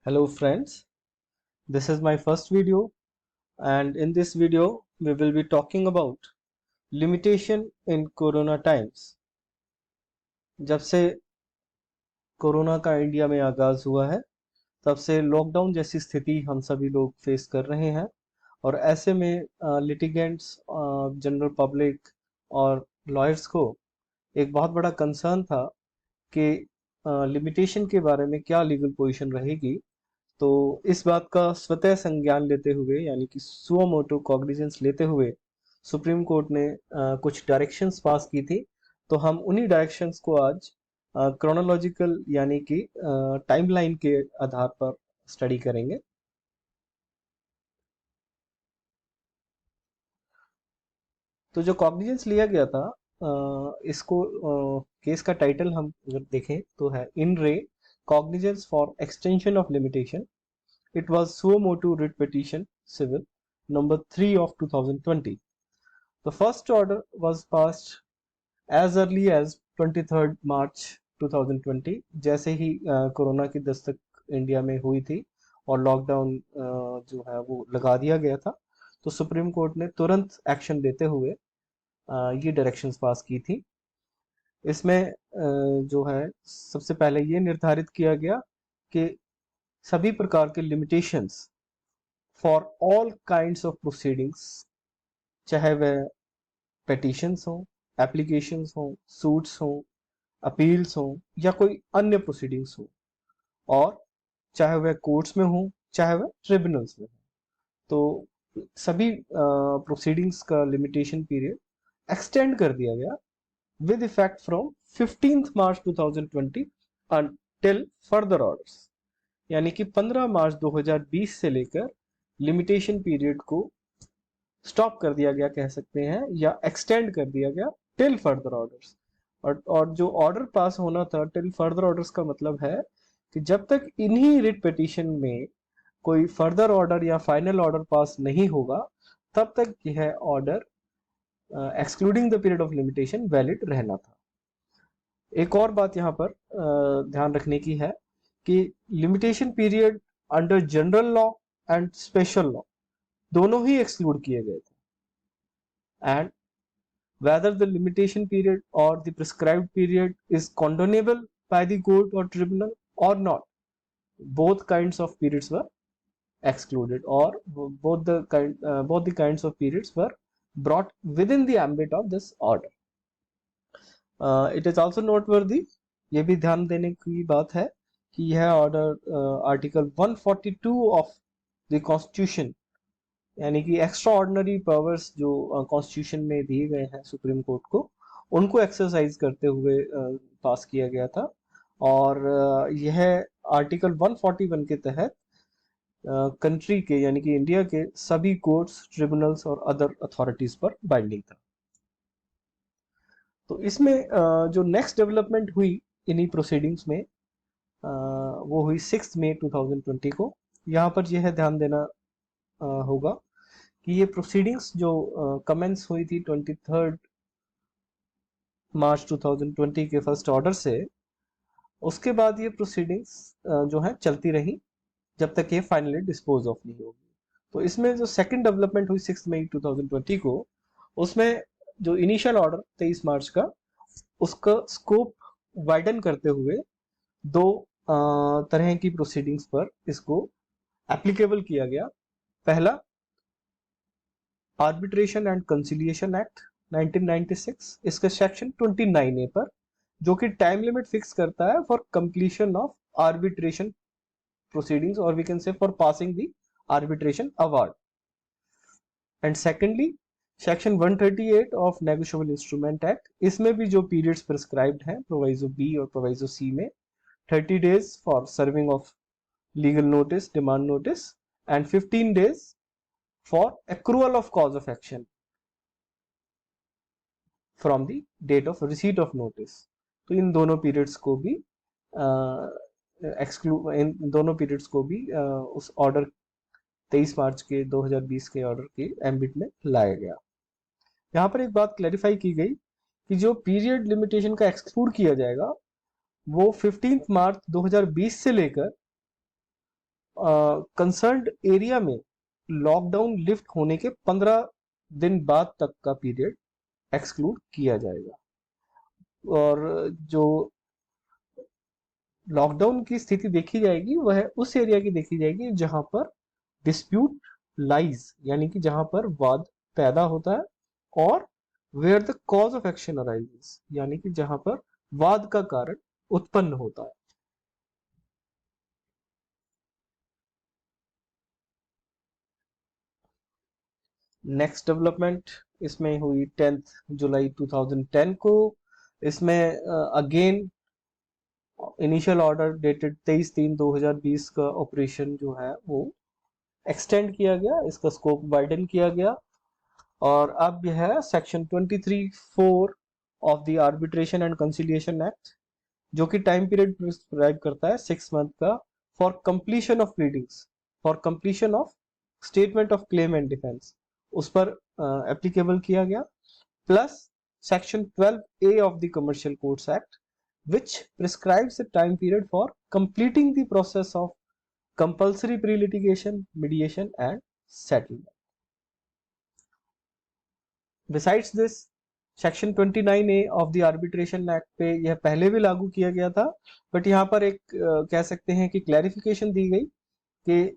Hello friends, this is my first video and in this video we will be talking about limitation in corona times. जब से corona का India में आगाज हुआ है तब से लॉकडाउन जैसी स्थिति हम सभी लोग फेस कर रहे हैं और ऐसे में लिटिगेंट्स, जनरल पब्लिक और लॉयर्स को एक बहुत बड़ा कंसर्न था कि लिमिटेशन के बारे में क्या लीगल पोजीशन रहेगी। तो इस बात का स्वतः संज्ञान लेते हुए यानी कि सुओ मोटो कॉग्निजेंस लेते हुए सुप्रीम कोर्ट ने कुछ डायरेक्शंस पास की थी। तो हम उन्हीं डायरेक्शंस को आज क्रोनोलॉजिकल यानी कि टाइमलाइन के आधार पर स्टडी करेंगे। तो जो कॉग्निजेंस लिया गया था, इसको केस का टाइटल हम अगर देखें तो है इन रे cognizance for extension of limitation. It was suo motu writ petition civil number 3 of 2020. The first order was passed as early as 23rd March 2020, जैसे ही कोरोना की दस्तक इंडिया में हुई थी और लॉकडाउन जो है वो लगा दिया गया था, तो सुप्रीम कोर्ट ने तुरंत एक्शन लेते हुए ये डायरेक्शंस पास की थी। इसमें जो है सबसे पहले ये निर्धारित किया गया कि सभी प्रकार के limitations for all kinds of proceedings, चाहे वह पेटिशंस हो, एप्लीकेशंस हो, सूट्स हो, अपील्स हो या कोई अन्य प्रोसीडिंग्स हो, और चाहे वह कोर्ट्स में हो चाहे वह ट्रिब्यूनल्स में हो, तो सभी प्रोसीडिंग्स का लिमिटेशन पीरियड एक्सटेंड कर दिया गया with effect from 15th March 2020 until further orders. यानी कि 15 मार्च 2020 से लेकर लिमिटेशन पीरियड को स्टॉप कर दिया गया कह सकते हैं, या एक्सटेंड कर दिया गया टिल फर्दर ऑर्डर्स। और जो ऑर्डर पास होना था टिल फर्दर ऑर्डर्स का मतलब है कि जब तक इन्हीं रिट पिटीशन में कोई फर्दर ऑर्डर या फाइनल ऑर्डर पास नहीं होगा तब तक यह order excluding the period of limitation valid रहना था। एक और बात यहाँ पर ध्यान रखने की है कि limitation period under general law and special law दोनों ही एक्सक्लूड किए गए थे, and whether the limitation period or the prescribed period is condonable by the court or tribunal or not, both kinds of periods were excluded, or both the kinds of periods were brought within the ambit of this order. It is also noteworthy, ये भी ध्यान देने की बात है कि यह order article 142 of the constitution यानी कि एक्स्ट्रा ऑर्डिनरी पावर्स जो कॉन्स्टिट्यूशन में दिए गए हैं सुप्रीम कोर्ट को, उनको एक्सरसाइज करते हुए पास किया गया था। और यह आर्टिकल 141 के तहत कंट्री के यानी कि इंडिया के सभी कोर्ट्स, ट्रिब्यूनल्स और अदर अथॉरिटीज पर बाइंडिंग था। तो इसमें जो नेक्स्ट डेवलपमेंट हुई इन्हीं प्रोसीडिंग्स में, वो हुई 6 मई 2020 को। यहाँ पर यह ध्यान देना होगा कि ये प्रोसीडिंग्स जो कमेंस हुई थी 23rd मार्च 2020 के फर्स्ट ऑर्डर से, उसके बाद ये प्रोसीडिंग्स जो है चलती रही जब तक ये फाइनली डिस्पोज ऑफ नहीं होगी। तो इसमें जो सेकंड डेवलपमेंट हुई 6 मई 2020 को, उसमें जो इनिशियल ऑर्डर 23 मार्च का, उसका स्कोप वाइडन करते हुए दो तरह की प्रोसीडिंग्स पर इसको एप्लीकेबल किया गया। पहला, आर्बिट्रेशन एंड कंसिलिएशन एक्ट 1996, इसके सेक्शन 29A पर, जो कि टाइम लिमिट फिक्स करता है for completion of arbitration proceedings, और we can say for passing the arbitration award. And secondly, section 138 of negotiable instrument act, इसमें भी जो पीरियड्स प्रिस्क्राइब्ड हैं प्रोवाइजो बी और प्रोवाइजो सी में, 30 days for serving of legal notice, demand notice, and 15 days for accrual of cause of action from the date of receipt of notice। तो इन दोनों periods को भी इन दोनों पीरियड्स को भी उस ऑर्डर 23 मार्च के 2020 के ऑर्डर के एम्बिट में लाया गया। यहाँ पर एक बात क्लैरिफाई की गई कि जो पीरियड लिमिटेशन का एक्सक्लूड किया जाएगा वो 15 मार्च 2020 से लेकर कंसर्न्ड एरिया में लॉकडाउन लिफ्ट होने के 15 दिन बाद तक का पीरियड एक्सक्लूड किया जाएगा। और जो लॉकडाउन की स्थिति देखी जाएगी वह उस एरिया की देखी जाएगी जहां पर डिस्प्यूट लाइज, यानी कि जहां पर वाद पैदा होता है, और where the cause of action arises, यानी कि जहां पर वाद का कारण उत्पन्न होता है। नेक्स्ट डेवलपमेंट इसमें हुई 10 जुलाई 2010 को। इसमें अगेन इनिशियल ऑर्डर डेटेड 23/3/2020 का ऑपरेशन जो है वो एक्सटेंड किया गया, इसका स्कोप वाइडन किया गया। और अब यह है section 23(4) of the arbitration and conciliation act, जो कि टाइम पीरियड प्रिस्क्राइब करता है 6 मंथ का for completion of pleadings, for completion of statement of claim and defence, उस पर एप्लीकेबल किया गया। Plus section 12A of the commercial courts act which prescribes a time period for completing the process of compulsory pre-litigation, mediation and settlement. Besides this, section 29A of the arbitration act पे यह पहले भी लागू किया गया था, but यहाँ पर एक कह सकते हैं कि क्लैरिफिकेशन दी गई कि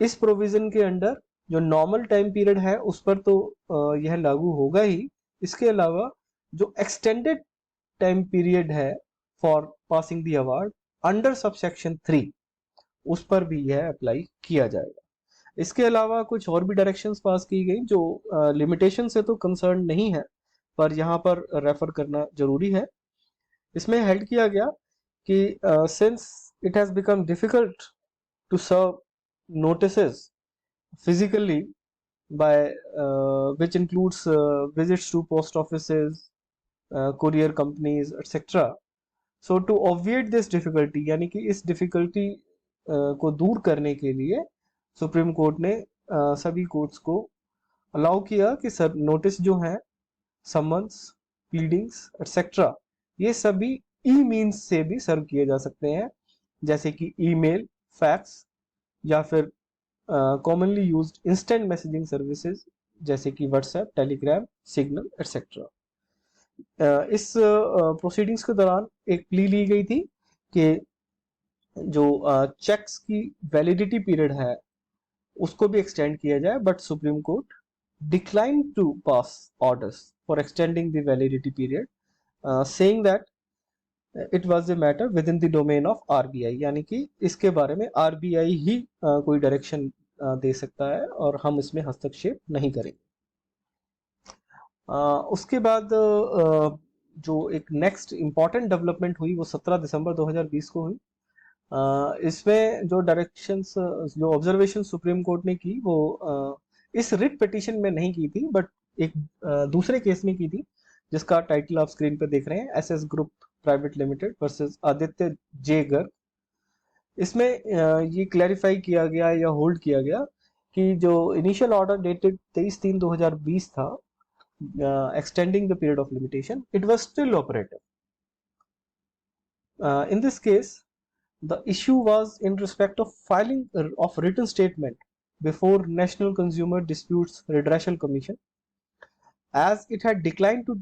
इस प्रोविजन के अंडर जो नॉर्मल टाइम पीरियड है उस पर तो यह लागू होगा ही, इसके अलावा जो एक्सटेंडेड टाइम पीरियड है for passing the award under subsection 3, उस पर भी यह अप्लाई किया जाएगा। इसके अलावा कुछ और भी डायरेक्शंस पास की गई जो लिमिटेशन से तो कंसर्न नहीं है, पर यहाँ पर रेफर करना जरूरी है। इसमें हेल्ड किया गया कि since it has become difficult to serve notices physically by which includes visits to post offices, courier companies, etc. So to obviate this difficulty, यानी कि इस डिफिकल्टी को दूर करने के लिए सुप्रीम कोर्ट ने सभी कोर्ट्स को अलाउ किया कि सब नोटिस जो है, समन्स, प्लीडिंग्स एक्सेट्रा, ये सभी ई मीन्स से भी सर्व किए जा सकते हैं, जैसे कि ईमेल, फैक्स, या फिर commonly used instant messaging services जैसे कि व्हाट्सएप, टेलीग्राम, सिग्नल एक्सेट्रा। इस प्रोसीडिंग्स के दौरान एक प्ली ली गई थी कि जो चेक्स की वैलिडिटी पीरियड है उसको भी एक्सटेंड किया जाए, but Supreme Court decline to pass orders for extending the validity period, saying that it was a matter within the domain of RBI, यानी कि इसके बारे में आरबीआई ही कोई डायरेक्शन दे सकता है और हम इसमें हस्तक्षेप नहीं करेंगे। उसके बाद जो एक नेक्स्ट इम्पॉर्टेंट डेवलपमेंट हुई वो 17 दिसंबर 2020 को हुई। इसमें जो डायरेक्शंस, जो ऑब्जर्वेशन सुप्रीम कोर्ट ने की वो इस रिट पिटीशन में नहीं की थी, बट एक दूसरे केस में की थी, जिसका टाइटल आप स्क्रीन पर देख रहे हैं, SS group private limited versus Aditya J Garg. इसमें ये क्लैरिफाई किया गया या होल्ड किया गया कि जो इनिशियल ऑर्डर डेटेड 23/3/2020 था, extending the period of limitation, it was still operative. In this case, the issue was in respect of filing of written statement before National Consumer Disputes Redressal Commission, as it had declined to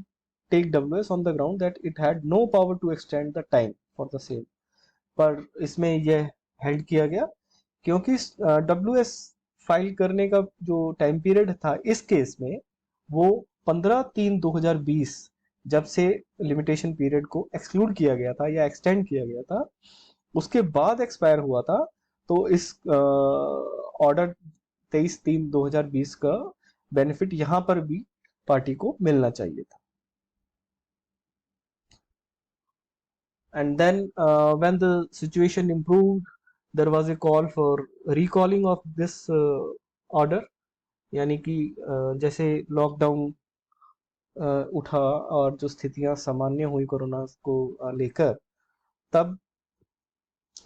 take WS on the ground that it had no power to extend the time for the same. पर इसमें यह held किया गया क्योंकि WS file करने का जो time period था इस केस में वो 15/3/2020 जब से लिमिटेशन पीरियड को एक्सक्लूड किया गया था या एक्सटेंड किया गया था, उसके बाद एक्सपायर हुआ था। तो इस ऑर्डर 23/3/2020 का बेनिफिट यहाँ पर भी पार्टी को मिलना चाहिए था। And then when the situation improved, there was a call for recalling of this order, यानी कि जैसे लॉकडाउन उठा और जो स्थितियां सामान्य हुई कोरोना को लेकर, तब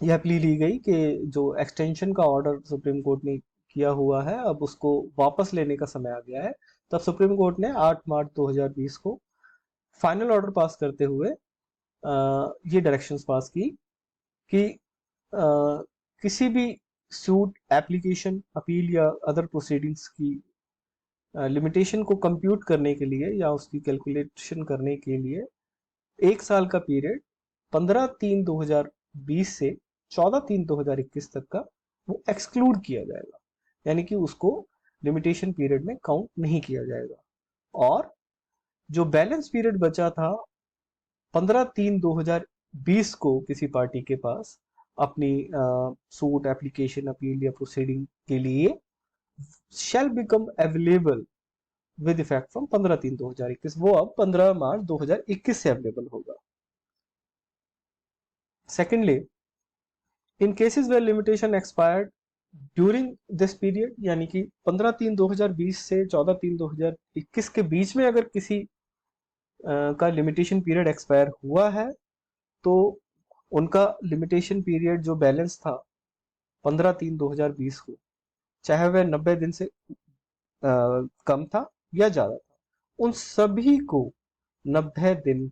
यह प्ली ली गई कि जो एक्सटेंशन का ऑर्डर सुप्रीम कोर्ट ने किया हुआ है अब उसको वापस लेने का समय आ गया है। तब सुप्रीम कोर्ट ने 8 मार्च 2020 को फाइनल ऑर्डर पास करते हुए ये डायरेक्शंस पास की कि किसी भी सूट, एप्लीकेशन, अपील या अदर प्रोसीडिंग्स की लिमिटेशन को कंप्यूट करने के लिए या उसकी कैलकुलेशन करने के लिए 1 साल का पीरियड 15/3/2020 से 14/3/2021 तक का वो एक्सक्लूड किया जाएगा, यानी कि उसको लिमिटेशन पीरियड में काउंट नहीं किया जाएगा। और जो बैलेंस पीरियड बचा था 15/3/2020 को किसी पार्टी के पास अपनी सूट, एप्लीकेशन, अपील या प्रोसीडिंग के लिए shall become available with effect from 15/3/2021, वो अब 15 मार्च 2021 से अवेलेबल होगा। Secondly, in cases where limitation expired during this period, यानी कि 15/3/2020 से 14/3/2021 के बीच में अगर किसी का लिमिटेशन पीरियड एक्सपायर हुआ है, तो उनका लिमिटेशन पीरियड जो बैलेंस था 15/3/2020 को, चाहे वह 90 दिन से कम था या ज्यादा था, उन सभी को 90 दिन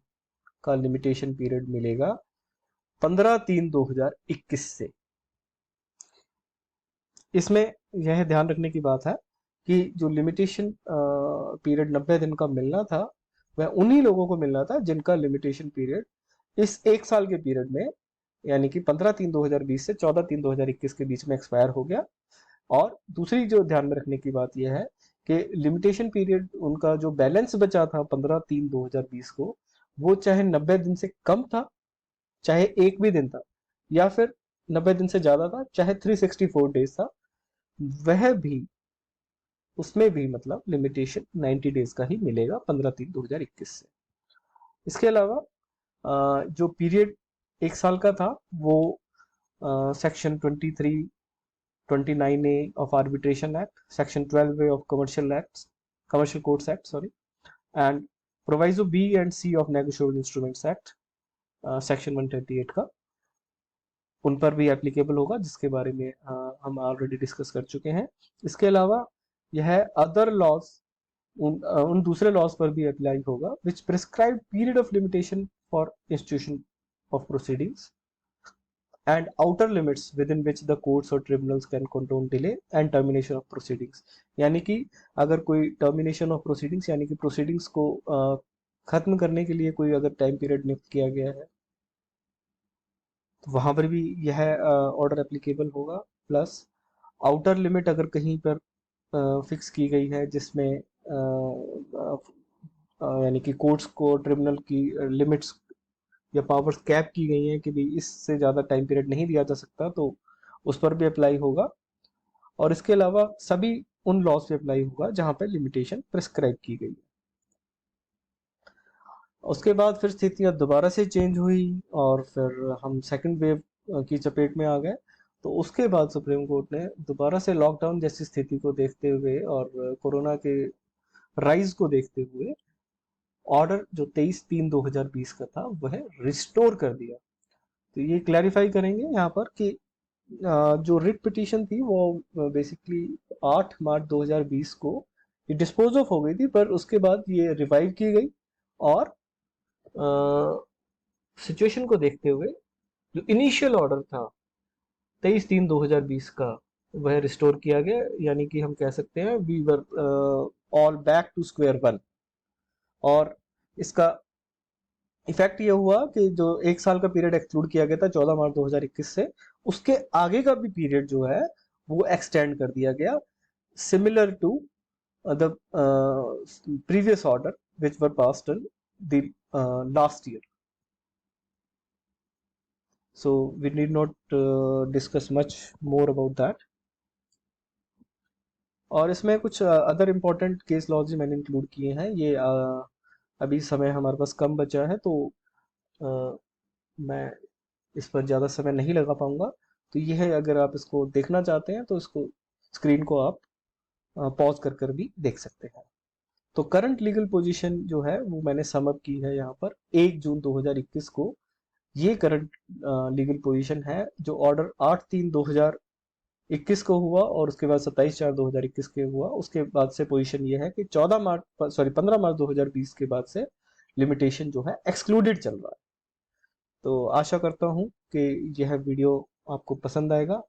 का लिमिटेशन पीरियड मिलेगा 15/3/2021 से। इसमें यह ध्यान रखने की बात है कि जो लिमिटेशन पीरियड 90 दिन का मिलना था, वह उन्हीं लोगों को मिलना था जिनका लिमिटेशन पीरियड इस 1 साल के पीरियड में, यानी कि 15/3/2020 से 14/3/2021 के बीच में एक्सपायर हो गया। और दूसरी जो ध्यान में रखने की बात यह है कि लिमिटेशन पीरियड उनका जो बैलेंस बचा था 15/3/2020 को, वो चाहे 90 दिन से कम था, चाहे एक भी दिन था, या फिर 90 दिन से ज्यादा था, चाहे 364 डेज था, वह भी, उसमें भी मतलब लिमिटेशन 90 डेज का ही मिलेगा 15/3/2021 से। इसके अलावा जो पीरियड 1 साल का था, वो section 2329A of Arbitration Act, Section 12A of Commercial Courts Act, and Proviso B and C of Negotiable Instruments Act, Section 138 का, उन पर भी एप्लीकेबल होगा, जिसके बारे में हम ऑलरेडी डिस्कस कर चुके हैं। इसके अलावा यह अदर लॉज, उन दूसरे लॉज पर भी अप्लाई होगा which prescribe period of limitation for institution of proceedings and outer limits within which the courts or tribunals can condone delay and termination of proceedings। यानी कि अगर कोई termination of proceedings, यानी कि proceedings को खत्म करने के लिए कोई अगर टाइम पीरियड नियुक्त किया गया है, तो वहां पर भी यह ऑर्डर एप्लीकेबल होगा। प्लस आउटर लिमिट अगर कहीं पर फिक्स की गई है, जिसमें यानी कि कोर्ट्स को, ट्रिब्यूनल की लिमिट्स या पावर्स कैप की गई हैं कि भाई इससे ज़्यादा टाइम पीरियड नहीं दिया जा सकता, तो उस पर भी अप्लाई होगा। और इसके अलावा सभी उन लॉज पे अप्लाई होगा जहां पर लिमिटेशन प्रिस्क्राइब की गई है। उसके बाद फिर स्थितियां दोबारा से चेंज हुई और फिर हम सेकंड वेव की चपेट में आ गए। तो उसके बाद सुप्रीम कोर्ट ने दोबारा से लॉकडाउन जैसी स्थिति को देखते हुए और कोरोना के राइज को देखते हुए ऑर्डर जो 23/3/2020 का था वह रिस्टोर कर दिया। तो ये क्लैरिफाई करेंगे यहाँ पर कि जो रिट पिटीशन थी वो बेसिकली 8 मार्च 2020 को ये डिस्पोज ऑफ हो गई थी, पर उसके बाद ये रिवाइव की गई और सिचुएशन को देखते हुए जो इनिशियल ऑर्डर था 23/3/2020 का, वह रिस्टोर किया गया। यानी कि हम कह सकते हैं we were all back to square one. और इसका इफेक्ट ये हुआ कि जो 1 साल का पीरियड एक्सक्लूड किया गया था 14 मार्च 2021 से, उसके आगे का भी पीरियड जो है वो एक्सटेंड कर दिया गया, similar to the previous order which were passed in the last year. So we need not discuss much more about that। और इसमें कुछ अदर इम्पोर्टेंट केस लॉज मैंने इंक्लूड किए हैं। ये अभी समय हमारे पास कम बचा है, तो मैं इस पर ज़्यादा समय नहीं लगा पाऊंगा। तो ये है, अगर आप इसको देखना चाहते हैं तो इसको स्क्रीन को आप पॉज कर भी देख सकते हैं। तो करंट लीगल पोजीशन जो है वो मैंने सम अप की है यहाँ पर 1 जून 2021 को। ये करंट लीगल पोजीशन है जो ऑर्डर 8/3/2021 को हुआ और उसके बाद 27/4/2021 के हुआ। उसके बाद से पोजीशन ये है कि 15 मार्च 2020 के बाद से लिमिटेशन जो है एक्सक्लूडेड चल रहा है। तो आशा करता हूँ कि यह वीडियो आपको पसंद आएगा।